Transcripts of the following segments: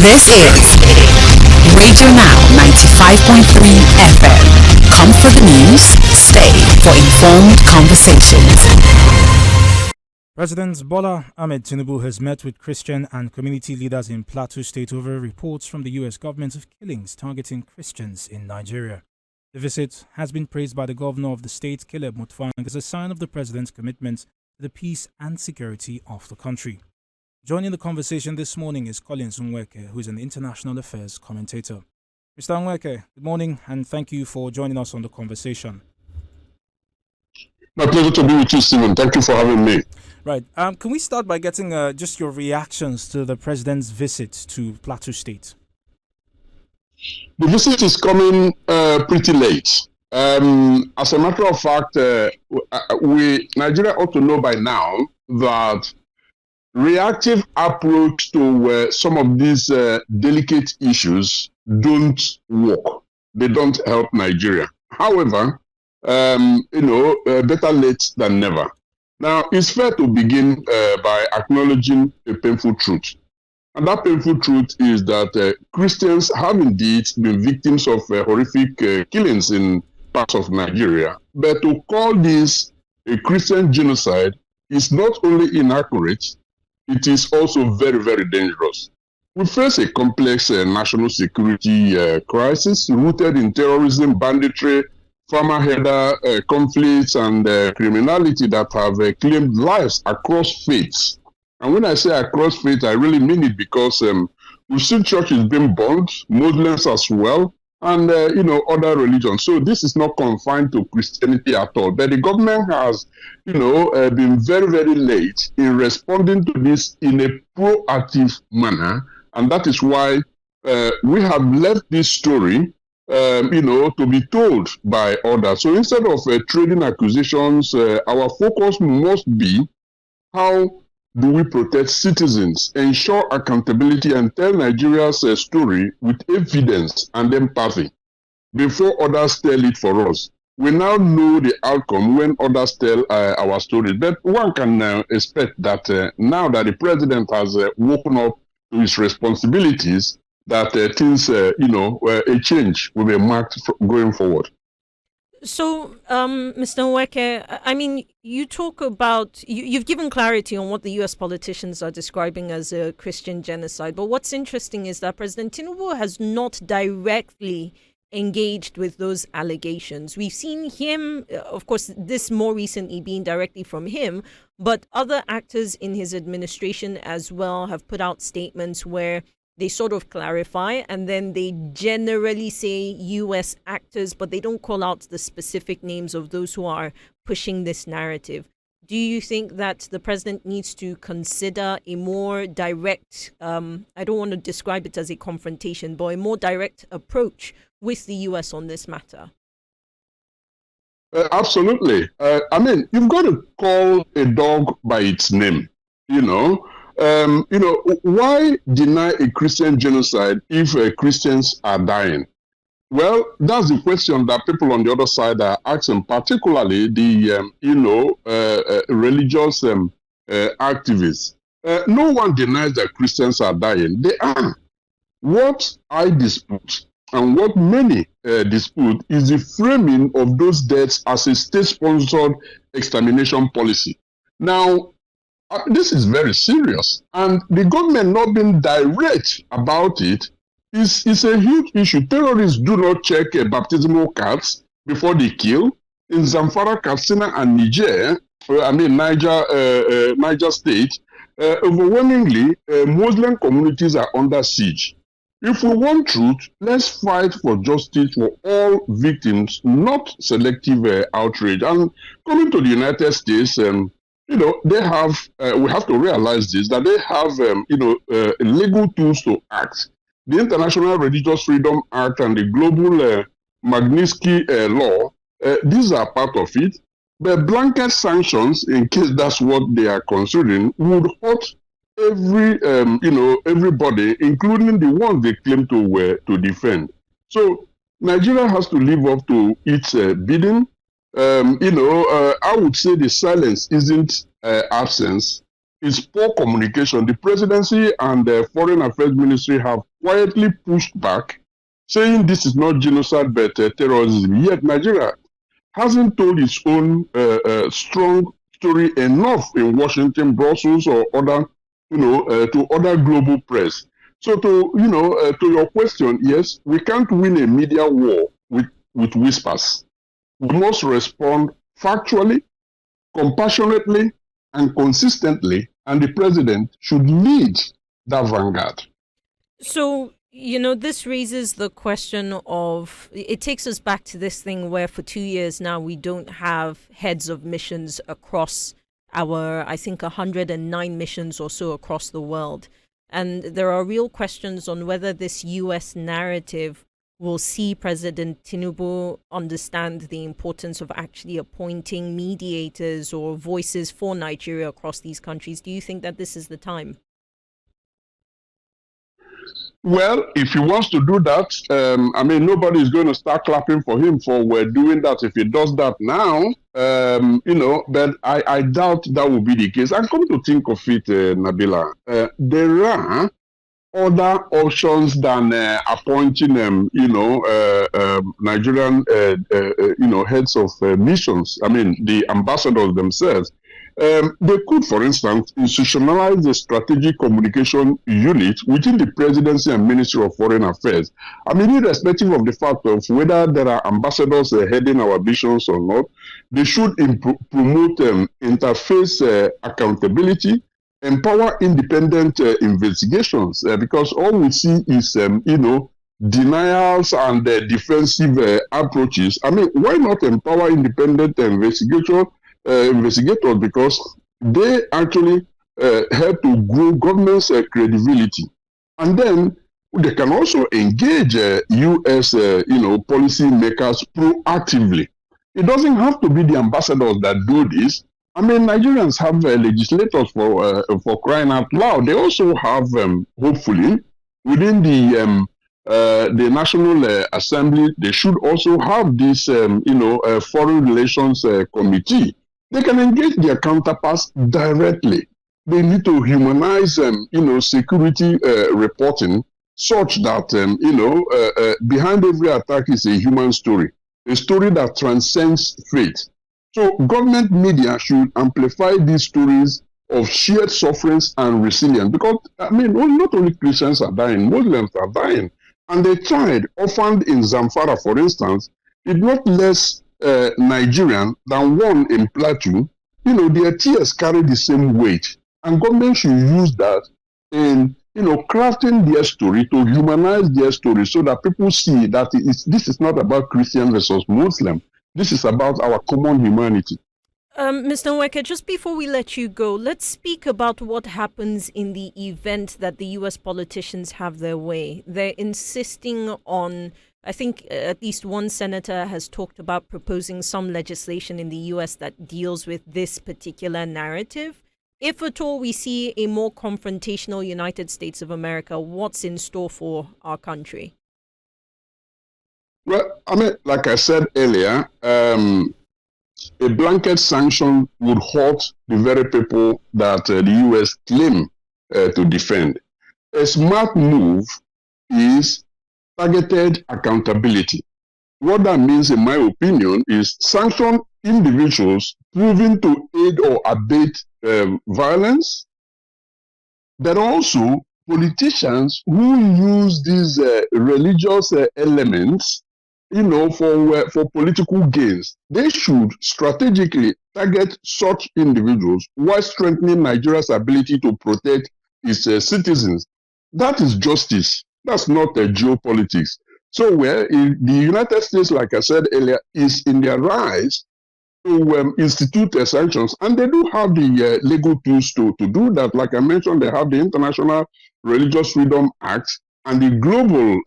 This is Radio Now 95.3 FM. Come for the news, stay for informed conversations. President Bola Ahmed Tinubu has met with Christian and community leaders in Plateau State over reports from the U.S. government of killings targeting Christians in Nigeria. The visit has been praised by the governor of the state, Caleb Mutfwang, as a sign of the president's commitment to the peace and security of the country. Joining the conversation this morning is Collins Nweke, who is an international affairs commentator. Mr. Nweke, good morning and thank you for joining us on the conversation. My pleasure to be with you, Stephen. Thank you for having me. Right. Can we start by getting just your reactions to the president's visit to Plateau State? The visit is coming pretty late. As a matter of fact, Nigeria ought to know by now that reactive approach to some of these delicate issues don't work. They don't help Nigeria. However, better late than never. Now, it's fair to begin by acknowledging a painful truth. And that painful truth is that Christians have indeed been victims of horrific killings in parts of Nigeria. But to call this a Christian genocide is not only inaccurate, it is also very, very dangerous. We face a complex national security crisis rooted in terrorism, banditry, farmer-herder conflicts, and criminality that have claimed lives across faiths. And when I say across faith, I really mean it because we've seen churches being burned, Muslims as well, and other religions. So this is not confined to Christianity at all. But the government has, been very, very late in responding to this in a proactive manner, and that is why we have left this story, to be told by others. So instead of trading accusations, our focus must be how do we protect citizens, ensure accountability, and tell Nigeria's story with evidence and empathy before others tell it for us. We now know the outcome when others tell our stories. But one can expect that now that the president has woken up to his responsibilities, that things, a change will be marked going forward. So, Mr. Nweke, I mean, you talk about, you've given clarity on what the U.S. politicians are describing as a Christian genocide. But what's interesting is that President Tinubu has not directly engaged with those allegations. We've seen him, of course, this more recently being directly from him, but other actors in his administration as well have put out statements where they sort of clarify and then they generally say U.S. actors, but they don't call out the specific names of those who are pushing this narrative. Do you think that the president needs to consider a more direct, I don't want to describe it as a confrontation, but a more direct approach with the U.S. on this matter? Absolutely. You've got to call a dog by its name, why deny a Christian genocide if Christians are dying? Well, that's the question that people on the other side are asking, particularly the, religious activists. No one denies that Christians are dying. They are. What I dispute and what many dispute is the framing of those deaths as a state-sponsored extermination policy. Now, this is very serious, and the government not being direct about it is a huge issue. Terrorists do not check baptismal cards before they kill. In Zamfara, Katsina, and Niger State, overwhelmingly, Muslim communities are under siege. If we want truth, let's fight for justice for all victims, not selective outrage. And coming to the United States, they have, we have to realize this, that they have, legal tools to act. The International Religious Freedom Act and the Global Magnitsky Law, these are part of it. But blanket sanctions, in case that's what they are considering, would hurt everybody, including the ones they claim to defend. So Nigeria has to live up to its bidding. I would say the silence isn't absence, it's poor communication. The presidency and the foreign affairs ministry have quietly pushed back, saying this is not genocide but terrorism. Yet Nigeria hasn't told its own strong story enough in Washington, Brussels, or other, to other global press. So to your question, yes, we can't win a media war with whispers. We must respond factually, compassionately, and consistently, and the president should lead that vanguard. So, this raises the question of it takes us back to this thing where for 2 years now we don't have heads of missions across I think, 109 missions or so across the world. And there are real questions on whether this US narrative will see President Tinubu understand the importance of actually appointing mediators or voices for Nigeria across these countries. Do you think that this is the time? Well, if he wants to do that, nobody is going to start clapping for him for doing that. If he does that now, but I doubt that will be the case. I'm coming to think of it, Nabila. There are other options than appointing, Nigerian, heads of missions. I mean, the ambassadors themselves. They could, for instance, institutionalize the strategic communication unit within the presidency and Ministry of Foreign Affairs. I mean, irrespective of the fact of whether there are ambassadors heading our missions or not, they should promote interface accountability, empower independent investigations, because all we see is, denials and defensive approaches. I mean, why not empower independent investigators? Because they actually help to grow government's credibility, and then they can also engage U.S. Policy makers proactively. It doesn't have to be the ambassadors that do this. I mean, Nigerians have legislators for crying out loud. They also have, hopefully, within the National Assembly, they should also have this, foreign relations committee. They can engage their counterparts directly. They need to humanize, security reporting such that, behind every attack is a human story, a story that transcends faith. So government media should amplify these stories of shared sufferings and resilience, because, not only Christians are dying, Muslims are dying. And the child orphaned in Zamfara, for instance, is not less Nigerian than one in Plateau. Their tears carry the same weight. And government should use that in, crafting their story to humanize their story so that people see that this is not about Christian versus Muslim. This is about our common humanity. Mr. Nweke, just before we let you go, let's speak about what happens in the event that the U.S. politicians have their way. They're insisting on, I think at least one senator has talked about proposing some legislation in the U.S. that deals with this particular narrative. If at all we see a more confrontational United States of America, what's in store for our country? Well, like I said earlier, a blanket sanction would hurt the very people that the U.S. claim to defend. A smart move is targeted accountability. What that means, in my opinion, is sanction individuals proven to aid or abet violence, but also politicians who use these religious elements for political gains. They should strategically target such individuals while strengthening Nigeria's ability to protect its citizens. That is justice. That's not geopolitics. So where the United States, like I said earlier, is in their rights to institute sanctions, and they do have the legal tools to do that. Like I mentioned, they have the International Religious Freedom Act and the Global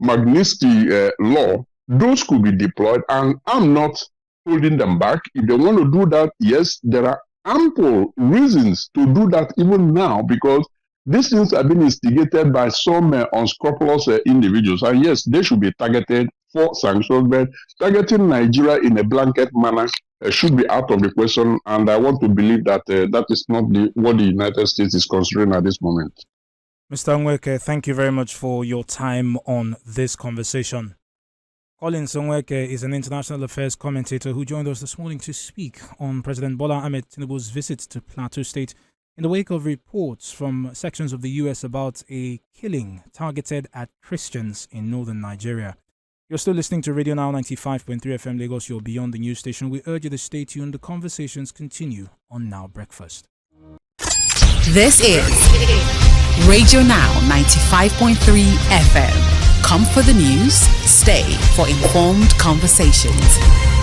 Magnitsky law. Those could be deployed, and I'm not holding them back. If they want to do that, yes, there are ample reasons to do that even now, because these things have been instigated by some unscrupulous individuals, and yes, they should be targeted for sanctions, but targeting Nigeria in a blanket manner should be out of the question, and I want to believe that that is not what the United States is considering at this moment. Mr. Nweke, thank you very much for your time on this conversation. Collins Nweke is an international affairs commentator who joined us this morning to speak on President Bola Ahmed Tinubu's visit to Plateau State in the wake of reports from sections of the U.S. about a killing targeted at Christians in northern Nigeria. You're still listening to Radio Now 95.3 FM Lagos, your Beyond the News station. We urge you to stay tuned. The conversations continue on Now Breakfast. This is Radio Now 95.3 FM. Come for the news, stay for informed conversations.